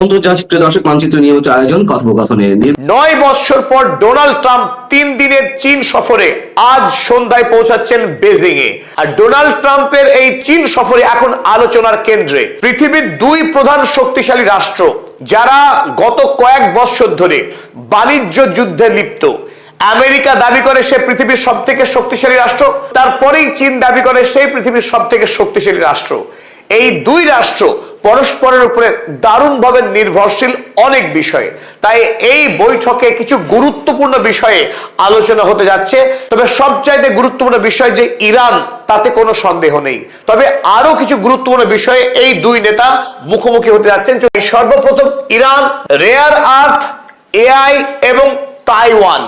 দর্শক মানচিত্র নিয়মিত আয়োজন কথোপকথনের 9 বছর পর ডোনাল্ড ট্রাম্প 3 দিনের চীন সফরে আজ সন্ধ্যায় পৌঁছাচ্ছেন বেজিং এ। আর ডোনাল্ড ট্রাম্পের এই চীন সফরে এখন আলোচনার কেন্দ্রে পৃথিবীর দুই প্রধান শক্তিশালী রাষ্ট্র, যারা গত কয়েক বছর ধরে বাণিজ্য যুদ্ধে লিপ্ত। আমেরিকা দাবি করে সে পৃথিবীর সবথেকে শক্তিশালী রাষ্ট্র, তারপরেই চীন দাবি করে সেই পৃথিবীর সবথেকে শক্তিশালী রাষ্ট্র। এই দুই রাষ্ট্র পরস্পরের উপরে দারুণভাবে নির্ভরশীল অনেক বিষয়ে। তাই এই বৈঠকে কিছু গুরুত্বপূর্ণ বিষয়ে আলোচনা হতে যাচ্ছে। তবে সবচাইতে গুরুত্বপূর্ণ বিষয় যে ইরান, তাতে কোনো সন্দেহ নেই। তবে আরো কিছু গুরুত্বপূর্ণ বিষয়ে এই দুই নেতা মুখোমুখি হতে যাচ্ছেন। সর্বপ্রথম ইরান, রেয়ার আর্থ, এআই এবং তাইওয়ান,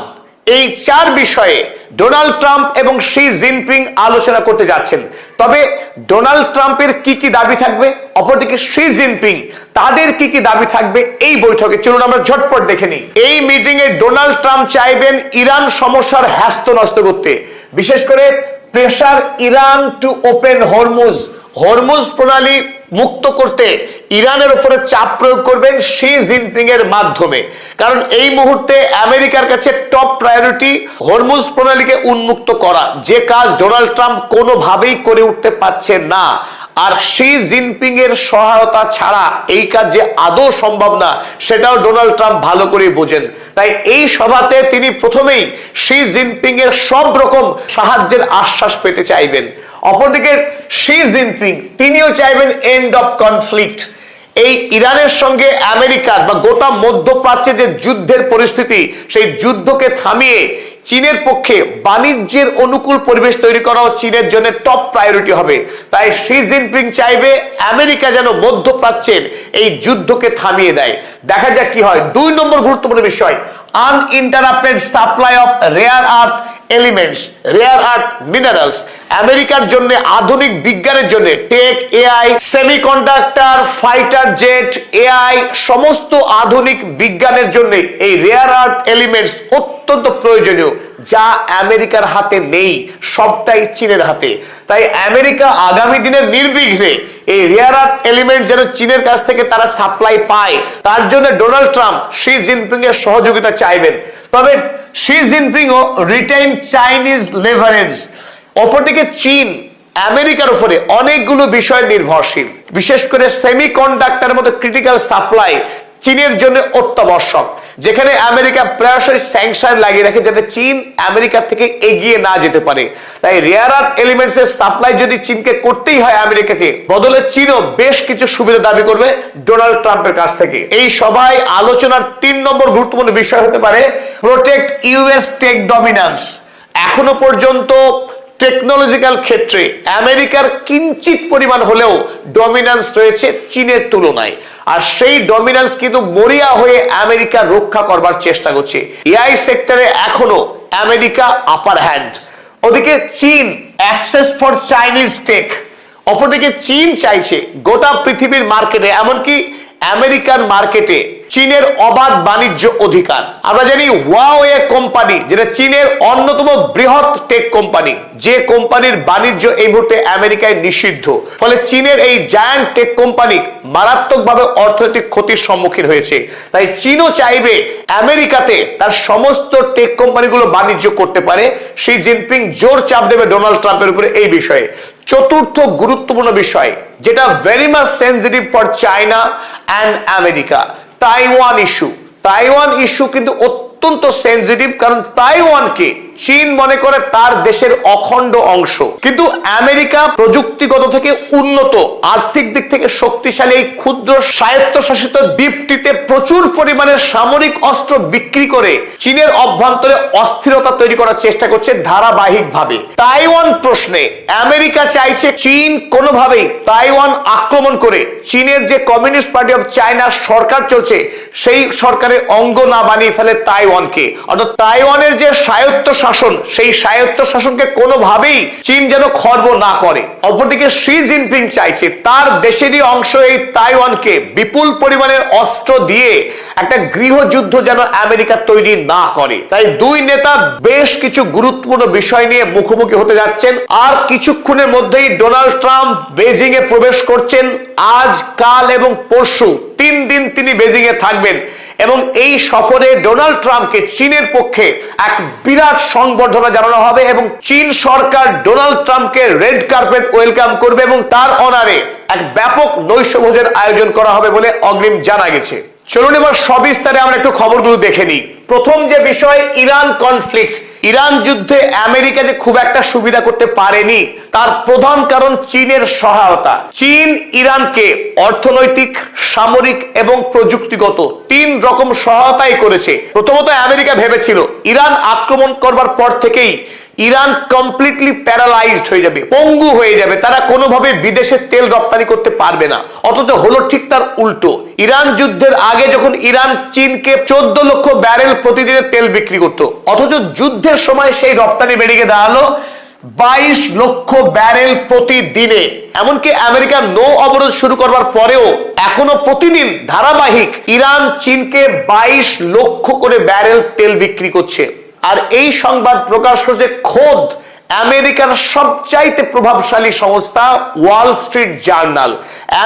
এই চার বিষয়ে ডোনাল্ড ট্রাম্প এবং শি জিনপিং আলোচনা করতে যাচ্ছেন। তবে ডোনাল্ড ট্রাম্পের কি কি দাবি থাকবে, অপরদিকে শি জিনপিং তাদের কি কি দাবি থাকবে এই বৈঠকে, চলুন আমরা ঝটপট দেখে নিই। এই মিটিং এ ডোনাল্ড ট্রাম্প চাইবেন ইরান সমস্যার হ্যাস্তন্যস্ত করতে, বিশেষ করে pressure Iran to open Hormuz প্রণালী মুক্ত করতে ইরানের উপরে চাপ প্রয়োগ করবেন শি জিনপিং এর মাধ্যমে। কারণ এই মুহূর্তে আমেরিকার কাছে টপ প্রায়োরিটি হরমুজ প্রণালীকে উন্মুক্ত করা, যে কাজ ডোনাল্ড ট্রাম্প কোনোভাবেই করে উঠতে পারছেন না। আর শি জিনপিং এর সহায়তা ছাড়া এই কাজ যে আদৌ সম্ভব না, সেটাও ডোনাল্ড ট্রাম্প ভালো করে বোঝেন। তাই এই সভাতে তিনি প্রথমেই শি জিনপিং এর সব রকম সাহায্যের আশ্বাস পেতে চাইবেন। অপরদিকে শি জিনপিং তিনিও চাইবেন এন্ড অফ কনফ্লিক্ট। এই ইরানের সঙ্গে আমেরিকার বা গোটা মধ্যপ্রাচ্যে যে যুদ্ধের পরিস্থিতি, সেই যুদ্ধকে থামিয়ে চীনের পক্ষে বাণিজ্যের অনুকূল পরিবেশ তৈরি করাও চীনের জন্য টপ প্রায়োরিটি হবে। তাই শি জিনপিং চাইবে আমেরিকা যেন মধ্যপ্রাচ্যের এই যুদ্ধকে থামিয়ে দেয়। দেখা যাক কি হয়। 2 নম্বর গুরুত্বপূর্ণ বিষয়, uninterrupted supply of rare earth elements, rare earth minerals. আমেরিকার জন্য, আধুনিক বিজ্ঞানের জন্য, tech, AI, semiconductor, fighter jet, AI, সমস্ত আধুনিক বিজ্ঞানের জন্য এই রেয়ার আর্থ এলিমেন্টস অত্যন্ত প্রয়োজনীয়, যা আমেরিকার হাতে নেই, সবটাই চীনের হাতে। তাই আমেরিকা আগামী দিনের নির্বিঘ্নে এই রেয়ার আর্থ এলিমেন্ট যেন চীনের কাছ থেকে তারা সাপ্লাই পায়, তার জন্য ডোনাল্ড ট্রাম্প শি জিনপিং এর সহযোগিতা চাইবেন। তবে শি জিনপিং ও রিটেইন চাইনিজ লেভারেজ। অপরদিকে চীন আমেরিকার উপরে অনেকগুলো বিষয় নির্ভরশীল, বিশেষ করে সেমিকন্ডাক্টরের মতো ক্রিটিক্যাল সাপ্লাই চীনের জন্য অত্যাবশ্যক, যেখানে আমেরিকা প্রায়শই স্যাংশন লাগিয়ে রাখে যাতে চীন আমেরিকা থেকে এগিয়ে না যেতে পারে। তাই রেয়ার আর্থ এলিমেন্টস এর সাপ্লাই যদি চীনকে করতেই হয় আমেরিকাকে, বদলে চীনও বেশ কিছু সুবিধা দাবি করবে ডোনাল্ড ট্রাম্পের কাছ থেকে। এই সভায় আলোচনার 3 নম্বর গুরুত্বপূর্ণ বিষয় হতে পারে প্রোটেক্ট ইউএস টেক ডমিন্যান্স। এখনো পর্যন্ত টেকনোলজিক্যাল ক্ষেত্রে আমেরিকার কিঞ্চিত পরিমাণ হলেও ডমিন্যান্স রয়েছে চীনের তুলনায়, আর সেই ডমিন্যান্স কিন্তু মরিয়া হয়ে আমেরিকা রক্ষা করবার চেষ্টা করছে। এআই সেক্টরে এখনো আমেরিকা আপার হ্যান্ড। ওদিকে চীন অ্যাক্সেস ফর চাইনিজ টেক। অপরদিকে চীন চাইছে গোটা পৃথিবীর মার্কেটে, এমনকি আমেরিকান মার্কেটে চীনের অবাধ বাণিজ্য অধিকার। আমরা জানি হুয়াওয়ে কোম্পানি, যেটা চীনের অন্যতম বৃহৎ টেক কোম্পানি, যে কোম্পানির বাণিজ্য এই মুহূর্তে আমেরিকায় নিষিদ্ধ। ফলে চীনের এই জায়ান্ট টেক কোম্পানি মারাত্মকভাবে অর্থনৈতিক ক্ষতির সম্মুখীন হয়েছে। তাই চীনও চাইবে আমেরিকাতে তার সমস্ত টেক কোম্পানিগুলো বাণিজ্য করতে পারে। শি জিনপিং জোর চাপ দেবে ডোনাল্ড ট্রাম্পের উপরে এই বিষয়ে। চতুর্থ গুরুত্বপূর্ণ বিষয়, যেটা very much sensitive for China and America, Taiwan issue. Taiwan issue কিন্তু অত্যন্ত সেনসিটিভ, কারণ তাইওয়ানকে চীন মনে করে তার দেশের অখণ্ড অংশ। কিন্তু আমেরিকা প্রযুক্তিগত থেকে উন্নত, আর্থিক দিক থেকে শক্তিশালী এই ক্ষুদ্র স্বায়ত্তশাসিত দ্বীপটিতে প্রচুর পরিমাণে সামরিক অস্ত্র বিক্রি করে চীনের অভ্যন্তরে অস্থিরতা তৈরি করার চেষ্টা করছে ধারাবাহিকভাবে। তাইওয়ান প্রশ্নে আমেরিকা চাইছে চীন কোনোভাবেই তাইওয়ান আক্রমণ করে চীনের যে কমিউনিস্ট পার্টি অফ চায়না সরকার চলছে, সেই সরকারের অঙ্গ না বানিয়ে ফেলে তাইওয়ান। তাইওয়ানকে, অর্থাৎ তাইওয়ানের যে স্বায়ত্ত শাসন, সেই স্বায়ত্ত শাসনকে কোনোভাবেই চীন যেন খর্ব না করে। অপরদিকে শি জিনপিং চাইছে তার দেশেরই অংশ এই তাইওয়ানকে বিপুল পরিমাণের অস্ত্র দিয়ে একটা গৃহযুদ্ধ যেন আমেরিকা তৈরি না করে। তাই দুই নেতা বেশ কিছু গুরুত্বপূর্ণ বিষয় নিয়ে মুখোমুখি হতে যাচ্ছেন। আর কিছুক্ষণের মধ্যেই ডোনাল্ড ট্রাম্প বেজিং এ প্রবেশ করছেন। আজ, কাল এবং পরশু 3 দিন তিনি বেজিং এ থাকবেন এবং এই সফরে ডোনাল্ড ট্রাম্পকে চীনের পক্ষে এক বিরাট সংবর্ধনা জানানো হবে এবং চীন সরকার ডোনাল্ড ট্রাম্পকে রেড কার্পেট ওয়েলকাম করবে এবং তার অনারে এক ব্যাপক নৈশভোজের আয়োজন করা হবে বলে অগ্রিম জানা গেছে। চলুন এবার সবিস্তারে আমরা একটু খবরগুলো দেখে নিই। প্রথম যে বিষয়, ইরান কনফ্লিক্ট। ইরান যুদ্ধে আমেরিকা যে খুব একটা সুবিধা করতে পারেনি তার প্রধান কারণ চীনের সহায়তা। চীন ইরানকে অর্থনৈতিক, সামরিক এবং প্রযুক্তিগত 3 রকম সহায়তাই করেছে। প্রথমত আমেরিকা ভেবেছিল ইরান আক্রমণ করবার পর থেকেই ইরান কমপ্লিটলি প্যারালাইজড হয়ে যাবে, পঙ্গু হয়ে যাবে, তারা কোনোভাবে বিদেশে তেল রপ্তানি করতে পারবে না। অথচ হলো ঠিক তার উল্টো। ইরান যুদ্ধের আগে যখন ইরান চীনকে 14 লক্ষ ব্যারেল প্রতিদিনে তেল বিক্রি করত, অথচ যুদ্ধের সময় সেই রপ্তানি বেড়ে গিয়ে দাঁড়ালো 22 লক্ষ ব্যারেল প্রতিদিনে। এমনকি আমেরিকা নৌ অবরোধ শুরু করবার পরেও এখনো প্রতিদিন ধারাবাহিক ইরান চীনকে 22 লক্ষ করে ব্যারেল তেল বিক্রি করছে। আর এই সংবাদ প্রকাশ হচ্ছে খোদ আমেরিকার সবচাইতে প্রভাবশালী সংস্থা ওয়াল স্ট্রিট জার্নাল।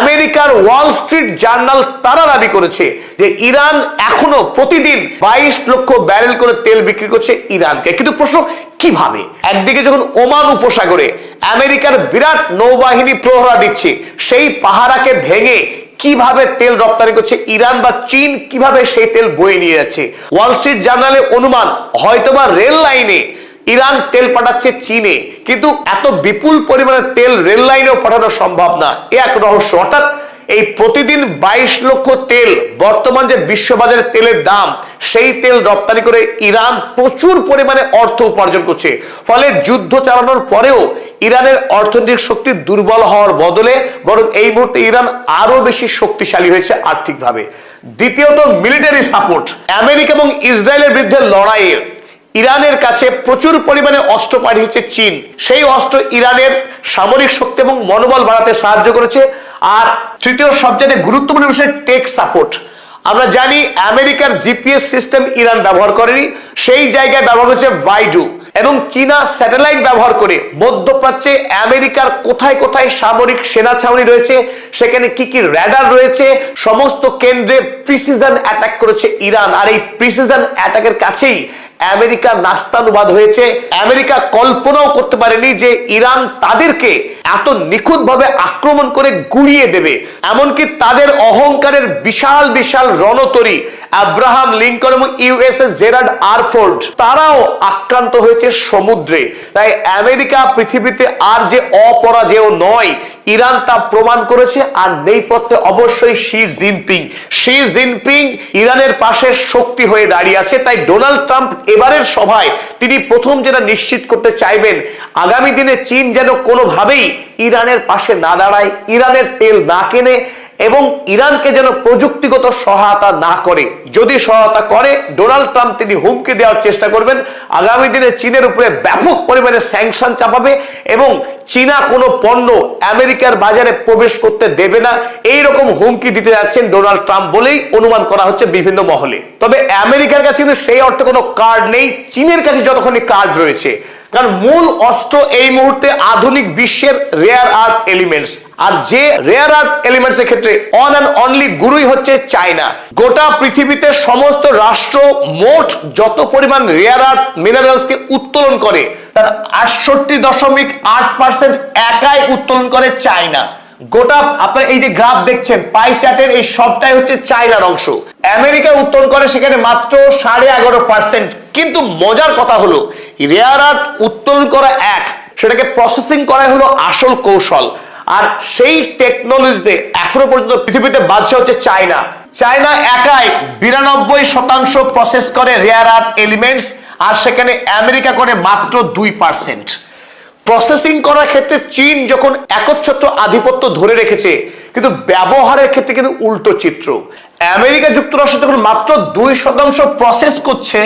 আমেরিকার ওয়াল স্ট্রিট জার্নাল তারা দাবি করেছে যে ইরান এখনো প্রতিদিন 22 লক্ষ ব্যারেল করে তেল বিক্রি করছে ইরানকে। কিন্তু প্রশ্ন, কিভাবে? একদিকে যখন ওমান উপসাগরে আমেরিকার বিরাট নৌবাহিনী প্রহরা দিচ্ছে, সেই পাহারাকে ভেঙে কিভাবে তেল রপ্তানি করছে ইরান বা চীন, কিভাবে সেই তেল বয়ে নিয়ে যাচ্ছে? ওয়াল স্ট্রিট জার্নালের অনুমান হয়তোবা রেল লাইনে ইরান তেল পাঠাচ্ছে চীনে, কিন্তু এত বিপুল পরিমাণে তেল রেল লাইনেও পাঠানো সম্ভব না। এক রহস্য। অর্থাৎ এই প্রতিদিন 22 লক্ষ তেল, বর্তমান যে বিশ্ববাজারে তেলের দাম, সেই তেল রপ্তানি করে ইরান প্রচুর পরিমাণে অর্থ উপার্জন করছে। ফলে যুদ্ধ চালানোর পরেও ইরানের অর্থনৈতিক শক্তি দুর্বল হওয়ার বদলে বরং এই মুহূর্তে ইরান আরো বেশি শক্তিশালী হয়েছে আর্থিকভাবে। দ্বিতীয়ত, মিলিটারি সাপোর্ট। আমেরিকা এবং ইসরায়েলের বিরুদ্ধে লড়াইয়ের ইরানের কাছে প্রচুর পরিমাণে অস্ত্র পাঠিয়েছে চীন। সেই অস্ত্র ইরানের সামরিক শক্তি এবং মনোবল বাড়াতে সাহায্য করেছে। আর তৃতীয় সবচেয়ে গুরুত্বপূর্ণ বিষয়, টেক সাপোর্ট। আমরা জানি আমেরিকার জিপিএস সিস্টেম ইরান ব্যবহার করেনি, সেই জায়গায় ব্যবহার হচ্ছে ভাইডু। এবং চীনা স্যাটেলাইট ব্যবহার করে মধ্যপ্রাচ্যে আমেরিকার কোথায় কোথায় সামরিক সেনা ছাউনি রয়েছে, সেখানে কি কি র্যাডার রয়েছে, সমস্ত কেন্দ্রে প্রিসিশন অ্যাটাক করেছে ইরান। আর এই প্রিসিশন অ্যাটাকের কাছেই আমেরিকা নাস্তানুবাদ হয়েছে। আমেরিকা কল্পনাও করতে পারেনি যে ইরান তাদেরকে এত নিখুঁতভাবে আক্রমণ করে গুড়িয়ে দেবে। এমনকি তাদের অহংকারের বিশাল বিশাল রণতরী আব্রাহাম লিঙ্কন এবং ইউএসএস জেরার্ড আরফোর্ড, তারাও আক্রান্ত হয়েছে সমুদ্রে। তাই আমেরিকা পৃথিবীতে আর যে অপরাজেয় নয়, ইরান তা প্রমাণ করেছে। আর নেপথ্যে অবশ্যই শি জিনপিং। শি জিনপিং ইরানের পাশে শক্তি হয়ে দাঁড়িয়ে আছে। তাই ডোনাল্ড ট্রাম্প এবারের সভায় তিনি প্রথম যেটা নিশ্চিত করতে চাইবেন, আগামী দিনে চীন যেন কোনোভাবেই ইরানের পাশে না দাঁড়ায়, ইরানের তেল না কেনে এবং ইরানকে যেন প্রযুক্তিগত সহায়তা না করে। যদি সহায়তা করে, ডোনাল্ড ট্রাম্প তিনি হুমকি দেওয়ার চেষ্টা করবেন আগামী দিনে চীনের উপরে ব্যাপক পরিমাণে স্যাংশন চাপাবে এবং চীনা কোনো পণ্য আমেরিকার বাজারে প্রবেশ করতে দেবে না, এইরকম হুমকি দিতে যাচ্ছেন ডোনাল্ড ট্রাম্প বলেই অনুমান করা হচ্ছে বিভিন্ন মহলে। তবে আমেরিকার কাছে কিন্তু সেই অর্থে কোনো কার্ড নেই, চীনের কাছে যতখানি কার্ড রয়েছে। কারণ মূল অস্ত্র এই মুহূর্তে আধুনিক বিশ্বের রেয়ার আর্থ এলিমেন্টস। আর যে রেয়ার আর্থ এলিমেন্টস এর ক্ষেত্রে অন অ্যান্ড অনলি গুরুই হচ্ছে চায়না। গোটা পৃথিবীতে সমস্ত রাষ্ট্র মোট যত পরিমাণ রেয়ার আর্থ মিনারেলস কে উত্তোলন করে তার 68.8% একাই উত্তোলন করে চায়না। গোটা আপনার এই যে গ্রাফ দেখছেন পাই চার্টের, এই সবটাই হচ্ছে চায়নার অংশ। আমেরিকা উত্তোলন করে সেখানে মাত্র 11.5%। কিন্তু মজার কথা হলো, রেয়ার আর্থ উত্তোলন করা এক, সেটাকে প্রসেসিং করা হলো আসল কৌশল। আর সেই টেকনোলজিতে এখনো পর্যন্ত পৃথিবীতে বাদশা হচ্ছে চায়না। চায়না একাই 92% প্রসেস করে রেয়ার আর্থ এলিমেন্টস, আর সেখানে আমেরিকা করে মাত্র 2%। প্রসেসিং করার ক্ষেত্রে চীন যখন একচ্ছত্র আধিপত্য ধরে রেখেছে, কিন্তু ব্যবহারের ক্ষেত্রে কিন্তু উল্টো চিত্র। আমেরিকা যুক্তরাষ্ট্র যখন মাত্র 2% প্রসেস করছে,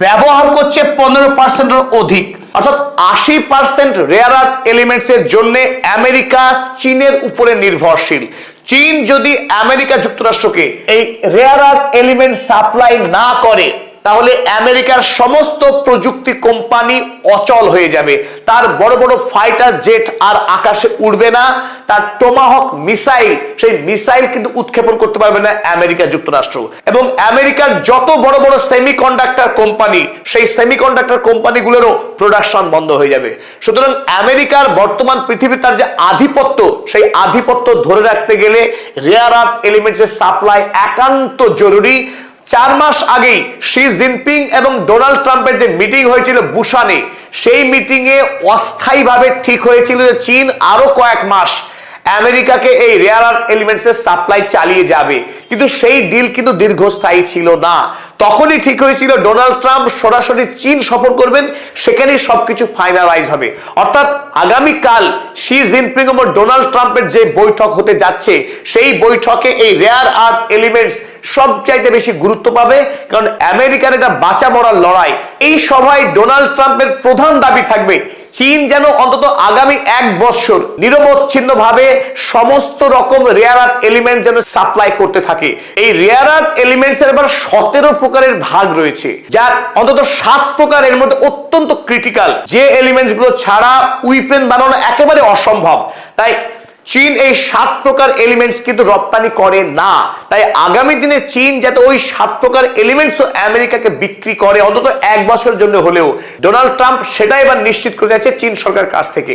ব্যবহার করছে 15%-এর অধিক, অর্থাৎ 80% রেয়ার আর্থ এলিমেন্টস এর জন্য আমেরিকা চীনের উপরে নির্ভরশীল। চীন যদি আমেরিকা যুক্তরাষ্ট্রকে এই রেয়ার আর্থ এলিমেন্ট সাপ্লাই না করে, তাহলে আমেরিকার সমস্ত প্রযুক্তি কোম্পানি অচল হয়ে যাবে। তার বড় বড় ফাইটার জেট আর আকাশে উড়বে না, তার টোমাহক মিসাইল, সেই মিসাইল কিন্তু উৎক্ষেপণ করতে পারবে না আমেরিকা যুক্তরাষ্ট্র। এবং আমেরিকার যত বড় বড় সেমিকন্ডাক্টর কোম্পানি, সেই সেমিকন্ডাক্টর কোম্পানিগুলোরও প্রোডাকশন বন্ধ হয়ে যাবে। সুতরাং আমেরিকার বর্তমান পৃথিবীর তার যে আধিপত্য, সেই আধিপত্য ধরে রাখতে গেলে রেয়ার আর্থ এলিমেন্টস এর সাপ্লাই একান্ত জরুরি। 4 মাস আগেই শি জিনপিং এবং ডোনাল্ড ট্রাম্পের যে মিটিং হয়েছিল বুসানে, সেই মিটিং এ অস্থায়ীভাবে ঠিক হয়েছিল যে চীন আরো কয়েক মাস আমেরিকাকে এই রেয়ার আর্থ এলিমেন্টস এর সাপ্লাই চালিয়ে যাবে, কিন্তু সেই ডিল কিন্তু দীর্ঘস্থায়ী ছিল না। তখনই ঠিক হয়েছিল ডোনাল্ড ট্রাম্প সরাসরি চীন সফর করবেন, সেখানেই সবকিছু ফাইনালাইজ হবে। অর্থাৎ আগামীকাল শি জিনপিং এবং ডোনাল্ড ট্রাম্পের যে বৈঠক হতে যাচ্ছে, সেই বৈঠকে এই রেয়ার আর্থ এলিমেন্টস সবচাইতে বেশি গুরুত্ব পাবে, কারণ আমেরিকার এটা বাঁচা মরার লড়াই। এই সভায় ডোনাল্ড ট্রাম্পের প্রধান দাবি থাকবে চীন যেন অন্তত আগামী 1 বছর নিরবচ্ছিন্ন ভাবে সমস্ত রকম রেয়ার আর্থ এলিমেন্ট যেন সাপ্লাই করতে থাকে। এই রেয়ার আর্থ এলিমেন্টস এর এবার 17 প্রকারের ভাগ রয়েছে, যার অন্তত 7 প্রকার এর মধ্যে অত্যন্ত ক্রিটিক্যাল, যে এলিমেন্টস গুলো ছাড়া উইপেন বানানো একেবারে অসম্ভব। তাই চীন এই 7 প্রকার এলিমেন্টস কিন্তু রপ্তানি করে না। তাই আগামী দিনে চীন যাতে ওই 7 প্রকার এলিমেন্টস আমেরিকাকে বিক্রি করে অন্তত 1 বছরের জন্য হলেও, ডোনাল্ড ট্রাম্প সেটা এবার নিশ্চিত করে যাচ্ছে চীন সরকারের কাছ থেকে।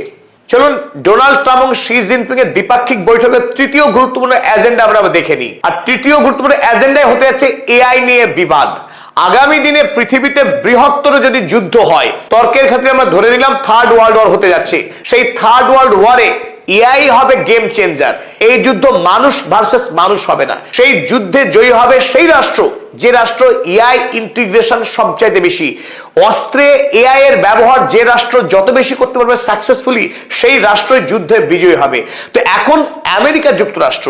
চলুন ডোনাল্ড ট্রাম্প এবং শি জিনপিং এর দ্বিপাক্ষিক বৈঠকের তৃতীয় গুরুত্বপূর্ণ এজেন্ডা আমরা দেখে নিই। আর তৃতীয় গুরুত্বপূর্ণ এজেন্ডায় হতে যাচ্ছে এআই নিয়ে বিবাদ। আগামী দিনে পৃথিবীতে বৃহত্তর যদি যুদ্ধ হয়, তর্কের ক্ষেত্রে আমরা ধরে নিলাম 3rd ওয়ার্ল্ড ওয়ার হতে যাচ্ছে, সেই 3rd ওয়ার্ল্ড ওয়ারে এআই হবে গেম চেঞ্জার। এই যুদ্ধ মানুষ ভার্সেস মানুষ হবে না, সেই যুদ্ধে জয়ী হবে সেই রাষ্ট্র যে রাষ্ট্র এআই ইন্টিগ্রেশন সবচাইতে বেশি, অস্ত্রে এআই এর ব্যবহার যে রাষ্ট্র যত বেশি করতে পারবে সাকসেসফুলি, সেই রাষ্ট্রই যুদ্ধে বিজয়ী হবে। তো এখন আমেরিকা যুক্তরাষ্ট্র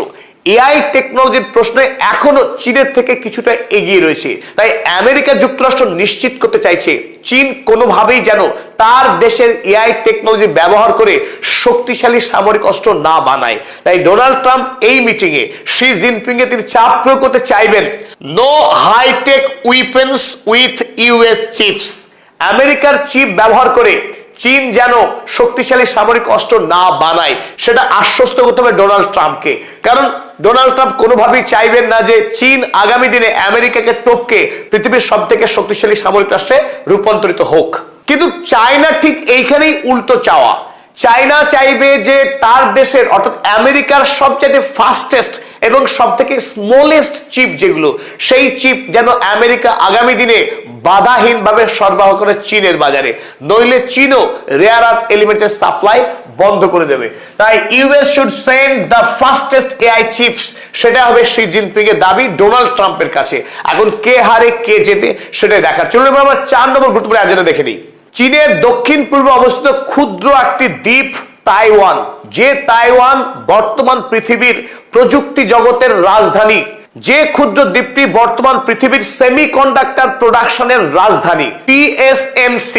এআই টেকনোলজির প্রশ্নে এখনো চীনের থেকে কিছুটা এগিয়ে রয়েছে। তাই আমেরিকা যুক্তরাষ্ট্র নিশ্চিত করতে চাইছে চীন কোনোভাবেই যেন তার দেশের এআই টেকনোলজি ব্যবহার করে শক্তিশালী সামরিক অস্ত্র না বানায়। তাই ডোনাল্ড ট্রাম্প এই মিটিং এ শি জিনপিং এ তিনি চাপ প্রয়োগ করতে চাইবেন, no high tech weapons with US chips. আমেরিকার চিপ ব্যবহার করে চীন যেন শক্তিশালী সামরিক অস্ত্র না বানায়, সেটা আশ্বস্ত করতে হবে ডোনাল্ড ট্রাম্পকে। কারণ ডোনাল্ড ট্রাম্প কোনোভাবেই চাইবেন না যে চীন আগামী দিনে আমেরিকাকে টপকে পৃথিবীর সবথেকে শক্তিশালী সামরিক রাষ্ট্রে রূপান্তরিত হোক। কিন্তু চায়না ঠিক এইখানেই উল্টো চাওয়া। চায়না চাইবে যে তার দেশের অর্থাৎ আমেরিকার সবচেয়ে ফাস্টেস্ট এবং সবথেকে স্মলেস্ট চিপ যেগুলো, সেই চিপ যেন আমেরিকা আগামী দিনে বাধাহীনভাবে সরবরাহ করে চীনের বাজারে, নইলে চীনও রেয়ার আর্থ এলিমেন্টসের সাপ্লাই বন্ধ করে দেবে। তাই US should send the fastest AI chips, সেটা হবে শি জিনপিং এর দাবি ডোনাল্ড ট্রাম্পের কাছে। এখন কে হারে কে জেতে সেটাই দেখার। চলুন আমরা 4 নম্বর গুরুত্বপূর্ণ এজেন্ডা দেখে নিই। চীনের দক্ষিণ পূর্বে অবস্থিত ক্ষুদ্র একটি দ্বীপ তাইওয়ান, যে তাইওয়ান বর্তমান পৃথিবীর প্রযুক্তি জগতের রাজধানী, যে ক্ষুদ্র দ্বীপটি বর্তমান পৃথিবীর সেমিকন্ডাক্টর প্রোডাকশনের রাজধানী। TSMC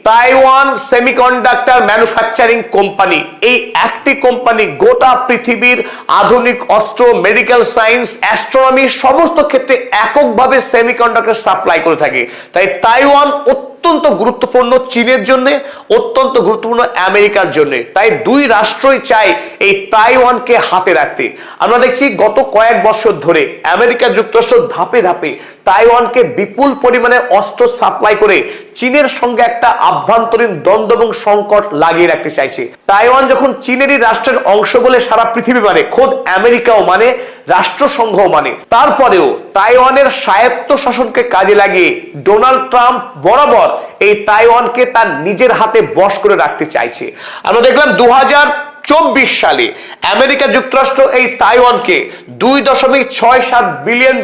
Taiwan semiconductor manufacturing company, এই একটি কোম্পানি গোটা পৃথিবীর আধুনিক অস্ত্র, মেডিকেল সায়েন্স, অ্যাস্ট্রোনমি সমস্ত ক্ষেত্রে এককভাবে সেমিকন্ডাক্টর সাপ্লাই করে থাকে। তাই তাইওয়ান অত্যন্ত গুরুত্বপূর্ণ চীনের জন্য, অত্যন্ত গুরুত্বপূর্ণ আমেরিকার জন্য। তাই দুই রাষ্ট্রই চায় এই তাইওয়ানকে হাতে রাখতে। আমরা দেখছি গত কয়েক বছর ধরে আমেরিকা যুক্তরাষ্ট্র ধাপে ধাপে তাইওয়ানকে বিপুল পরিমাণে অস্ত্র সাপ্লাই করে চীনের সঙ্গে একটা আভ্যন্তরীণ দ্বন্দ্ব এবং সংকট লাগিয়ে রাখতে চাইছে। তাইওয়ান যখন চীনেরই রাষ্ট্রের অংশ বলে সারা পৃথিবী মানে, খোদ আমেরিকাও মানে, রাষ্ট্রসংঘও মানে, তারপরেও তাইওয়ানের স্বায়ত্ত শাসনকে কাজে লাগিয়ে ডোনাল্ড ট্রাম্প বরাবর এই তাইওয়ানকে তার নিজের হাতে বশ করে রাখতে চাইছে। আমরা দেখলাম সালে আমেরিকা যুক্তরাষ্ট্র এই তাইওয়ানকে $2.67 বিলিয়ন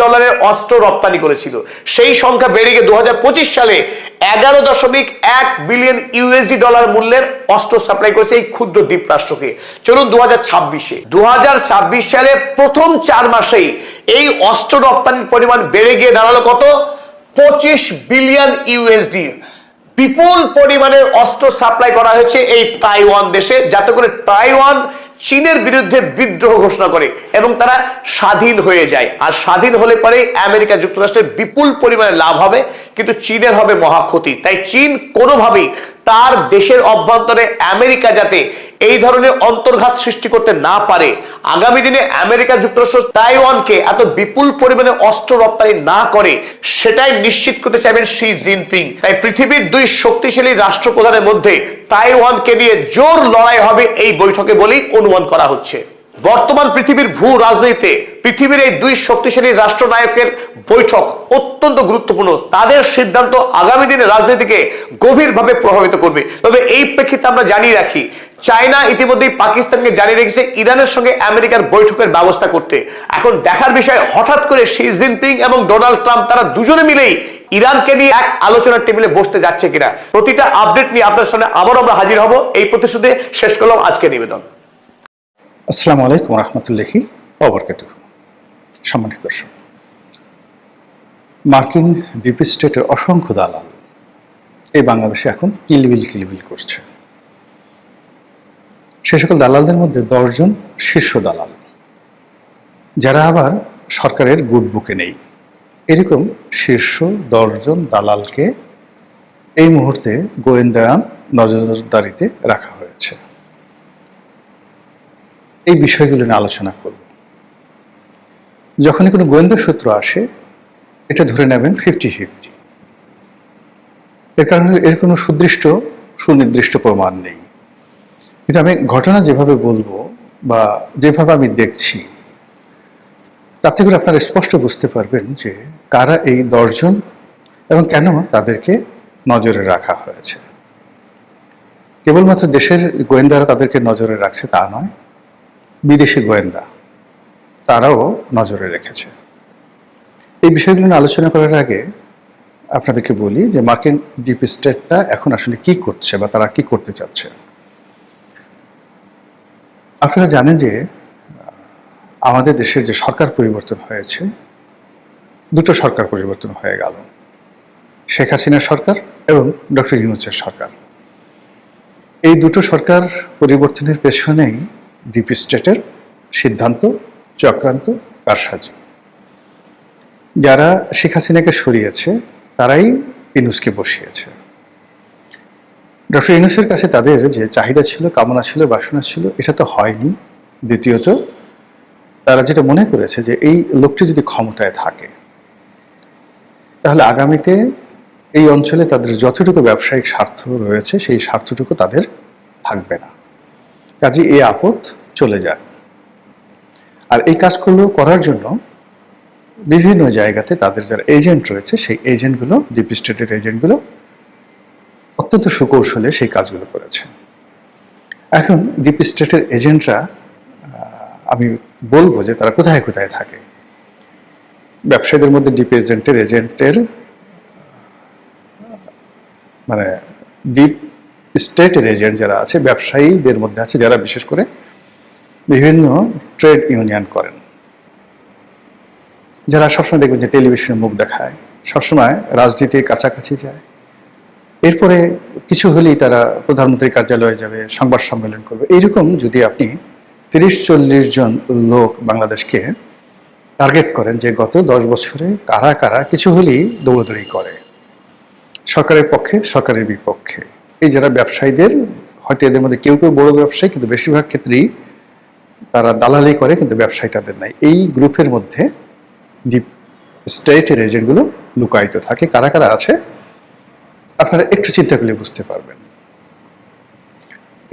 অস্ত্র রপ্তানি করেছিল। সেই সংখ্যা বেড়ে গিয়ে 2025 সালে $11.1 বিলিয়ন মূল্যের অস্ত্র সাপ্লাই করেছে এই ক্ষুদ্র দ্বীপ রাষ্ট্রকে। চলুন 2026 সালে প্রথম 4 মাসেই এই অস্ত্র রপ্তানির পরিমাণ বেড়ে গিয়ে দাঁড়ালো কত? $25 বিলিয়ন। বিপুল পরিমাণের অস্ত্র সাপ্লাই করা হয়েছে এই তাইওয়ান দেশে, যাতে করে তাইওয়ান চীনের বিরুদ্ধে বিদ্রোহ ঘোষণা করে এবং তারা স্বাধীন হয়ে যায়। আর স্বাধীন হলে পরে আমেরিকা যুক্তরাষ্ট্রের বিপুল পরিমাণে লাভ হবে, কিন্তু চীনের হবে মহাক্ষতি। তাই চীন কোনোভাবেই তার দেশের অভ্যন্তরে আমেরিকা যাতে এই ধরনের অন্তর্ঘাত সৃষ্টি করতে না পারে, আগামী দিনে আমেরিকা যুক্তরাষ্ট্র তাইওয়ানকে এত বিপুল পরিমাণে অস্ত্র রপ্তানি না করে, সেটাই নিশ্চিত করতে চাইবেন শি জিনপিং। তাই পৃথিবীর 2 শক্তিশালী রাষ্ট্রপ্রধানের মধ্যে তাইওয়ানকে নিয়ে জোর লড়াই হবে এই বৈঠকে বলেই অনুমান করা হচ্ছে। বর্তমান পৃথিবীর ভূ রাজনীতিতে পৃথিবীর এই 2 শক্তিশালী রাষ্ট্রনায়কের বৈঠক অত্যন্ত গুরুত্বপূর্ণ। তাদের সিদ্ধান্ত আগামী দিনে রাজনীতিকে গভীরভাবে প্রভাবিত করবে। তবে এই প্রেক্ষিতে আমরা জানিয়ে রাখি, চায়না ইতিমধ্যেই পাকিস্তানকে জানিয়ে রেখেছে ইরানের সঙ্গে আমেরিকার বৈঠকের ব্যবস্থা করতে। এখন দেখার বিষয়, হঠাৎ করে শি জিনপিং এবং ডোনাল্ড ট্রাম্প তারা দুজনে মিলেই ইরানকে নিয়ে এক আলোচনার টেবিলে বসতে যাচ্ছে কিনা। প্রতিটা আপডেট নিয়ে আপনার সামনে আবার আমরা হাজির হব। এই প্রতিশ্রুতি শেষ করলাম আজকে নিবেদন। আসসালামু আলাইকুম রহমতুল্লাহি ওয়া বারাকাতুহু। সম্মানিত দর্শক, মার্কিন ডিপ স্টেটের অসংখ্য দালাল এই বাংলাদেশে এখন কিলবিল করছে। সে সকল দালালদের মধ্যে 10 জন শীর্ষ দালাল, যারা আবার সরকারের গুড বুকে নেই। এরকম শীর্ষ 10 জন দালালকে এই মুহূর্তে গোয়েন্দা নজরদারিতে রাখা হয়েছে। এই বিষয়গুলো নিয়ে আলোচনা করব। যখনই কোনো গোয়েন্দা সূত্র আসে, এটা ধরে নেবেন 50-50। এর কারণে এর কোনো সুনির্দিষ্ট প্রমাণ নেই। কিন্তু আমি ঘটনা যেভাবে বলবো বা যেভাবে আমি দেখছি, তাতে করে আপনারা স্পষ্ট বুঝতে পারবেন যে কারা এই 10 জন এবং কেন তাদেরকে নজরে রাখা হয়েছে। কেবলমাত্র দেশের গোয়েন্দারা তাদেরকে নজরে রাখছে তা নয়, বিদেশি গোয়েন্দা তারাও নজরে রেখেছে। এই বিষয়গুলো নিয়ে আলোচনা করার আগে আপনাদেরকে বলি যে মার্কিন ডিপ স্টেটটা এখন আসলে কি করছে বা তারা কি করতে চাচ্ছে। আপনারা জানেন যে আমাদের দেশের যে সরকার পরিবর্তন হয়েছে, 2টো সরকার পরিবর্তন হয়ে গেল, শেখ হাসিনার সরকার এবং ডক্টর ইউনূসের সরকার। এই 2টো সরকার পরিবর্তনের পেছনেই ডিপ স্টেটের সিদ্ধান্ত, চক্রান্ত, কারসাজি। যারা শেখ হাসিনাকে সরিয়েছে তারাই ইউনূসকে বসিয়েছে। ডক্টর ইউনূসের কাছে তাদের যে চাহিদা ছিল, কামনা ছিল, বাসনা ছিল, এটা তো হয়নি। দ্বিতীয়ত, তারা যেটা মনে করেছে যে এই লোকটি যদি ক্ষমতায় থাকে, তাহলে আগামীতে এই অঞ্চলে তাদের যতটুকু ব্যবসায়িক স্বার্থ রয়েছে সেই স্বার্থটুকু তাদের থাকবে না। কাজে এই আপদ চলে যাক। আর এই কাজগুলো করার জন্য বিভিন্ন জায়গাতে তাদের যারা এজেন্ট রয়েছে, সেই এজেন্টগুলো, ডিপ স্টেটের এজেন্টগুলো অত্যন্ত সুকৌশলে সেই কাজগুলো করেছে। এখন ডিপ স্টেটের এজেন্টরা, আমি বলবো যে তারা কোথায় কোথায় থাকে। ব্যবসায়ীদের মধ্যে ডিপ এজেন্টের মানে ডিপ স্টেটের এজেন্ট যারা আছে, ব্যবসায়ীদের মধ্যে আছে যারা বিশেষ করে বিভিন্ন ট্রেড ইউনিয়ন করেন, যারা সবসময় দেখবেন যে টেলিভিশনে মুখ দেখায়, সবসময় রাজনীতির কাছাকাছি যায়। এরপরে কিছু হলেই তারা প্রধানমন্ত্রীর কার্যালয়ে যাবে, সংবাদ সম্মেলন করবে। এইরকম যদি আপনি 30-40 জন লোক বাংলাদেশকে টার্গেট করেন যে গত 10 বছরে কারা কারা কিছু হলেই দৌড়াদৌড়ি করে, সরকারের পক্ষে, সরকারের বিপক্ষে, এই যারা ব্যবসায়ীদের, হয়তো এদের মধ্যে কেউ কেউ বড় ব্যবসায়ী, কিন্তু বেশিরভাগ ক্ষেত্রেই তারা দালালি করে, কিন্তু ব্যবসায়ী তাদের নাই। এই গ্রুপের মধ্যে ডিপ স্টেটের এজেন্টগুলো লুকায়িত থাকে। কারা কারা আছে আপনারা একটু চিন্তা করলে বুঝতে পারবেন।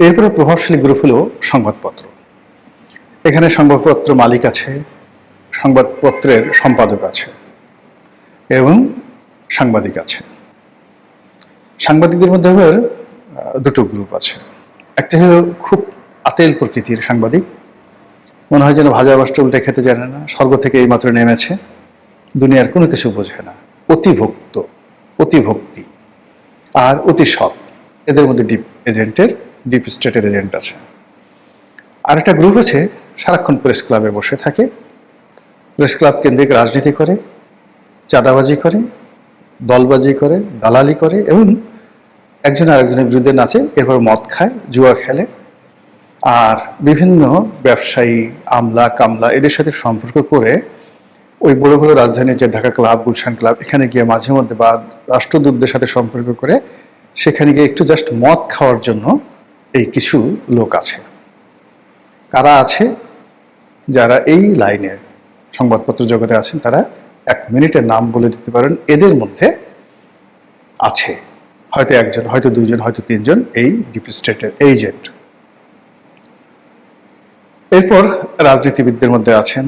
এরপরে প্রভাবশালী গ্রুপ হলো সংবাদপত্র। এখানে সংবাদপত্র মালিক আছে, সংবাদপত্রের সম্পাদক আছে এবং সাংবাদিক আছে। সাংবাদিকদের মধ্যে আবার 2টো গ্রুপ আছে। একটা হলো খুব আতেল প্রকৃতির সাংবাদিক। মনে হয় যেন ভাজা মাছটা উল্টে খেতে জানে না, স্বর্গ থেকে এইমাত্র নেমেছে, দুনিয়ার কোনো কিছু বোঝে না, অতিভক্ত, অতিভক্তি আর অতি সৎ। এদের মধ্যে ডিপ স্টেটের এজেন্ট আছে। আর একটা গ্রুপ আছে সারাক্ষণ প্রেস ক্লাবে বসে থাকে, প্রেস ক্লাব কেন্দ্রিক রাজনীতি করে, চাঁদাবাজি করে, দলবাজি করে, দালালি করে এবং একজন আরেকজনের বিরুদ্ধে নাচে, এরপর মদ খায়, জুয়া খেলে। আর বিভিন্ন ব্যবসায়ী, আমলা কামলা এদের সাথে সম্পর্ক করে ওই বড় বড় রাজধানীর যে ঢাকা ক্লাব, গুলশান ক্লাব, এখানে গিয়ে মাঝে মধ্যে বা রাষ্ট্রদূতদের সাথে সম্পর্ক করে সেখানে গিয়ে একটু জাস্ট মদ খাওয়ার জন্য এই কিছু লোক আছে। কারা আছে? যারা এই লাইনে সংবাদপত্র জগতে আছেন তারা 1 মিনিটের নাম বলে দিতে পারেন। এদের মধ্যে আছে হয়তো 1 জন, হয়তো 2 জন, হয়তো 3 জন এই ডিপ স্টেটের এজেন্ট। এরপর রাজনীতিবিদদের মধ্যে আছেন,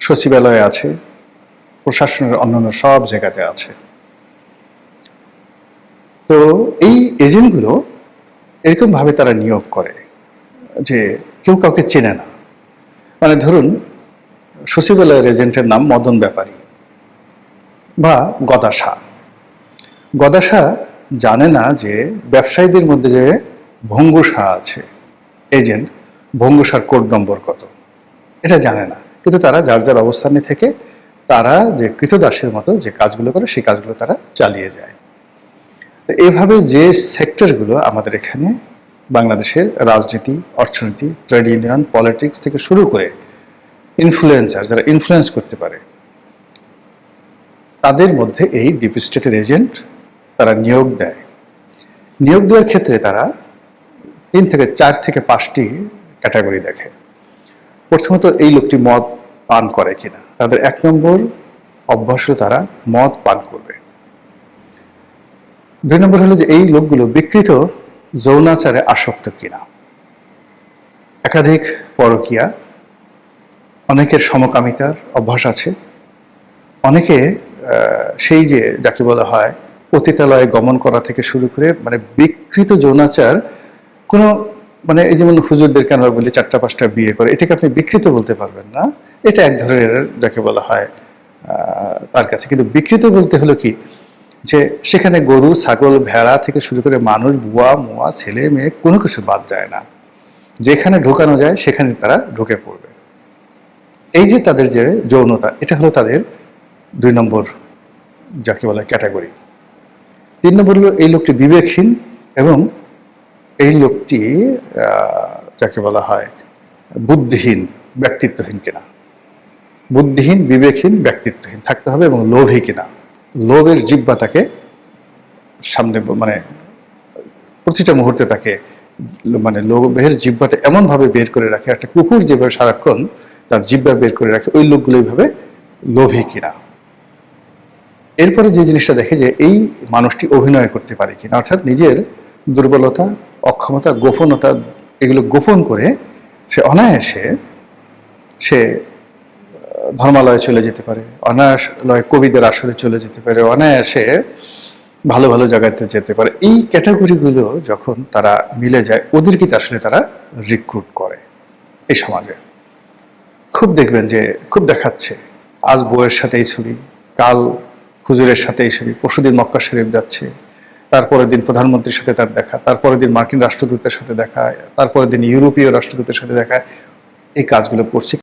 সচিবালয়ে আছে, প্রশাসনের অন্যান্য সব জায়গাতে আছে। তো এই এজেন্টগুলো এরকম ভাবে তারা নিয়োগ করে যে কেউ কাউকে চেনে না। মানে ধরুন সচিবালয়ের এজেন্টের নাম মদন ব্যাপারী বা গদা শাহ। গদা শাহ জানে না যে ব্যবসায়ীদের মধ্যে যে ভঙ্গু শাহ আছে এজেন্ট, ভঙ্গু শাহর কোড নম্বর কত, এটা জানে না। কিন্তু তারা যার যার অবস্থানে থেকে তারা যে কৃতদাসের মতো যে কাজগুলো করে সেই কাজগুলো তারা চালিয়ে যায়। তো এইভাবে যে সেক্টরগুলো আমাদের এখানে বাংলাদেশের রাজনীতি, অর্থনীতি, ট্রেড ইউনিয়ন, পলিটিক্স থেকে শুরু করে ইনফ্লুয়েন্সার, যারা ইনফ্লুয়েন্স করতে পারে, তাদের মধ্যে এই ডিপ স্টেটের এজেন্ট তারা নিয়োগ দেয়। নিয়োগ দেওয়ার ক্ষেত্রে তারা 3 থেকে 4 থেকে 5টি ক্যাটাগরি দেখে। প্রথমত এই লোকটি মদ পান করে কিনা, তাদের 1 নম্বর অভ্যাস হলো তারা মদ পান করবে। 2 নম্বর হলো যে এই লোকগুলো বিকৃত যৌনাচারে আসক্ত কিনা, একাধিক পরকীয়া, অনেকের সমকামিতার অভ্যাস আছে, অনেকে সেই যে যাকে বলা হয় পতিতালয়ে গমন করা থেকে শুরু করে মানে বিকৃত যৌনাচার কোনো মানে এই যেমন হুজুরদেরকে আমরা বলি 4টা 5টা বিয়ে করে, এটাকে আপনি বিকৃত বলতে পারবেন না। এটা এক ধরনের যাকে বলা হয় তার কাছে। কিন্তু বিকৃত বলতে হলো কি যে সেখানে গরু, ছাগল, ভেড়া থেকে শুরু করে মানুষ, বুয়া মুয়া, ছেলে মেয়ে কোনো কিছু বাদ যায় না। যেখানে ঢোকানো যায় সেখানে তারা ঢুকে পড়বে। এই যে তাদের যে যৌনতা, এটা হলো তাদের 2 নম্বর যাকে বলা ক্যাটাগরি। 3 নম্বর হলো এই লোকটি বিবেকহীন এবং এই লোকটি যাকে বলা হয় বুদ্ধিহীন, ব্যক্তিত্বহীন কিনা। বুদ্ধিহীন, বিবেকহীন, ব্যক্তিত্বহীন থাকতে হবে এবং লোভী কিনা। লোভের জিহ্বা তাকে সামনে মানে প্রতিটা মুহূর্তে তাকে মানে লোভের জিহ্বাটা এমন ভাবে বের করে রাখে, একটা কুকুর যেভাবে সারাক্ষণ তার জিহ্বা বের করে রাখে, ওই লোকগুলো এইভাবে লোভী কিনা। এরপরে যে জিনিসটা দেখে যে এই মানুষটি অভিনয় করতে পারে কিনা, অর্থাৎ নিজের দুর্বলতা, অক্ষমতা, গোপনতা এগুলো গোপন করে সে অনায়াসে সে ধর্মালয়ে চলে যেতে পারে, অনায়াসে কবিদের আসরে চলে যেতে পারে, অনায়াসে ভালো ভালো জায়গাতে যেতে পারে। এই ক্যাটাগরিগুলো যখন তারা মিলে যায় ওদেরকে আসলে তারা রিক্রুট করে। এই সমাজে খুব দেখবেন যে খুব দেখাচ্ছে, আজ বউয়ের সাথে এই ছবি, কাল হুজুরের সাথে এই ছবি, পরশুদিন মক্কা শরীফ যাচ্ছে, তারপরের দিন প্রধানমন্ত্রীর সাথে তার দেখা, তারপরের দিন মার্কিন রাষ্ট্রদূতের সাথে দেখা, তারপরের দিন ইউরোপীয় রাষ্ট্রদূতের সাথে দেখা। এই কাজগুলো করছে।